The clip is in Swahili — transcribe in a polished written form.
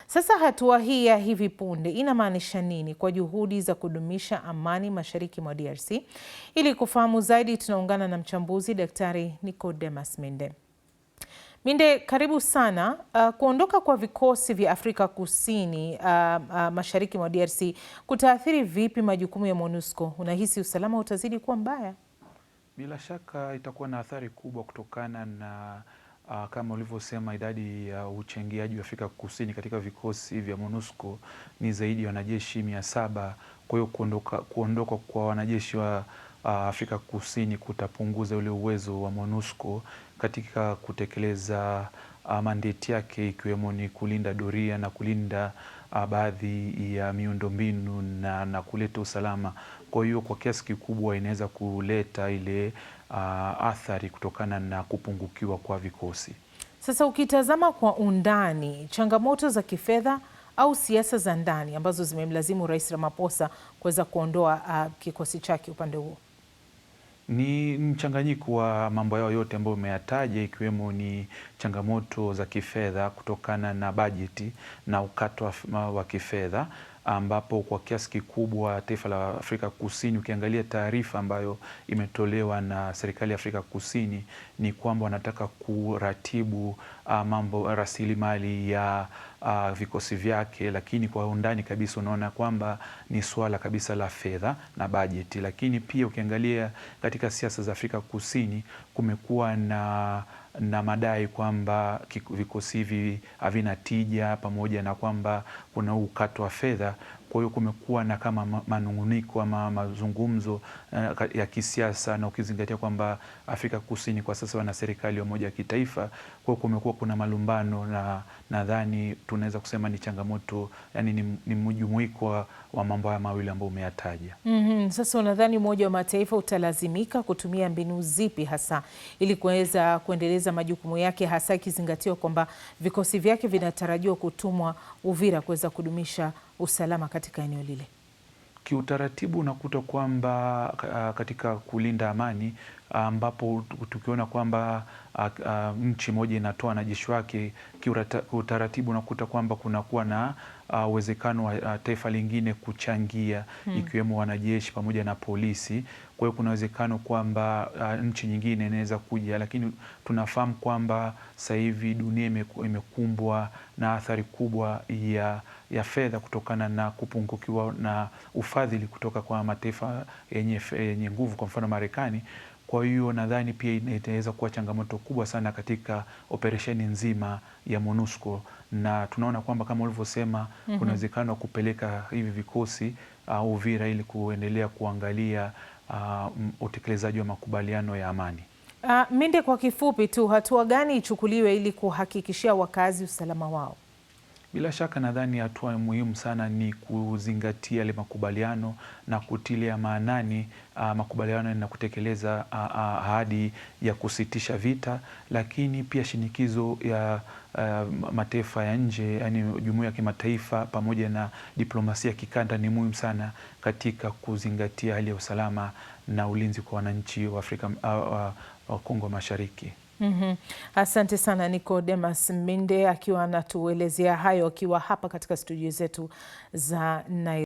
Sasa hatua hii ya hivi punde inamaanisha nini kwa juhudi za kudumisha amani mashariki mwa DRC? Ili kufahamu zaidi, tunaungana na mchambuzi Daktari Nicodemus Minde. Minde, karibu sana. Kuondoka kwa vikosi vya Afrika Kusini mashariki mwa DRC kutaathiri vipi majukumu ya MONUSCO? Unahisi usalama utazidi kuwa mbaya? Bila shaka itakuwa na athari kubwa kutokana na kama ulivyosema, idadi ya uchangiaji wa Afrika Kusini katika vikosi vya MONUSCO ni zaidi ya wanajeshi 700. Kwa hiyo kuondoka kwa wanajeshi wa Afrika Kusini kutapunguza ule uwezo wa MONUSCO katika kutekeleza mandate yake, ikiwemo ni kulinda doria na kulinda baadhi ya miundombinu na kuleta usalama. Kwa hiyo kwa kiasi kikubwa inaweza kuleta ile athari kutokana na kupungukiwa kwa vikosi. Sasa ukitazama kwa undani, changamoto za kifedha au siasa za ndani ambazo zimemlazimu Rais Ramaphosa kuweza kuondoa kikosi chake upande huo? Ni mchanganyiko wa mambo yao yote ambayo umeyataja, ikiwemo ni changamoto za kifedha kutokana na bajeti na ukato wa kifedha, ambapo kwa kiasi kikubwa taifa la Afrika Kusini, ukiangalia taarifa ambayo imetolewa na serikali ya Afrika Kusini, ni kwamba wanataka kuratibu mambo rasilimali ya vikosi vyake, lakini kwa undani kabisa unaona kwamba ni swala kabisa la fedha na bajeti. Lakini pia ukiangalia katika siasa za Afrika Kusini kumekuwa na madai kwamba vikosi hivi havina tija, pamoja na kwamba kuna ukato wa fedha. Kwa hiyo kumekuwa na kama manunguniko ama mazungumzo ya kisiasa, na ukizingatia kwamba Afrika Kusini kwa sasa wana serikali ya umoja wa kitaifa. Kwa hiyo kumekuwa kuna malumbano, na nadhani tunaweza kusema ni changamoto, yani ni mjumuiko wa mambo haya mawili ambayo umeyataja. Sasa unadhani Umoja wa Mataifa utalazimika kutumia mbinu zipi hasa ili kuweza kuendeleza majukumu yake, hasa ikizingatiwa kwamba vikosi vyake vinatarajiwa kutumwa Uvira kuweza kudumisha usalama katika eneo lile? Kiutaratibu unakuta kwamba katika kulinda amani, ambapo tukiona kwamba nchi moja inatoa wanajeshi wake, kiutaratibu unakuta kwamba kunakuwa na uwezekano wa taifa lingine kuchangia, ikiwemo wanajeshi pamoja na polisi. Kwa hiyo kuna uwezekano kwamba nchi nyingine inaweza kuja, lakini tunafahamu kwamba sasa hivi dunia imekumbwa na athari kubwa ya fedha kutokana na kupungukiwa na ufadhili kutoka kwa mataifa yenye nguvu, kwa mfano Marekani. Kwa hiyo nadhani pia itaweza kuwa changamoto kubwa sana katika operesheni nzima ya MONUSCO, na tunaona kwamba kama ulivyosema, kuna uwezekano wa kupeleka hivi vikosi Uvira ili kuendelea kuangalia utekelezaji wa makubaliano ya amani. Minde, kwa kifupi tu, hatua gani ichukuliwe ili kuhakikishia wakazi usalama wao? Bila shaka nadhani hatua muhimu sana ni kuzingatia yale makubaliano na kutilia maanani makubaliano na kutekeleza ahadi ya kusitisha vita, lakini pia shinikizo ya mataifa ya nje, yani jumuiya ya kimataifa pamoja na diplomasia kikanda ni muhimu sana katika kuzingatia hali ya usalama na ulinzi kwa wananchi wa Afrika wa Kongo Mashariki. Asante sana Nicodemus Minde akiwa anatuelezea hayo akiwa hapa katika studio zetu za Nairobi.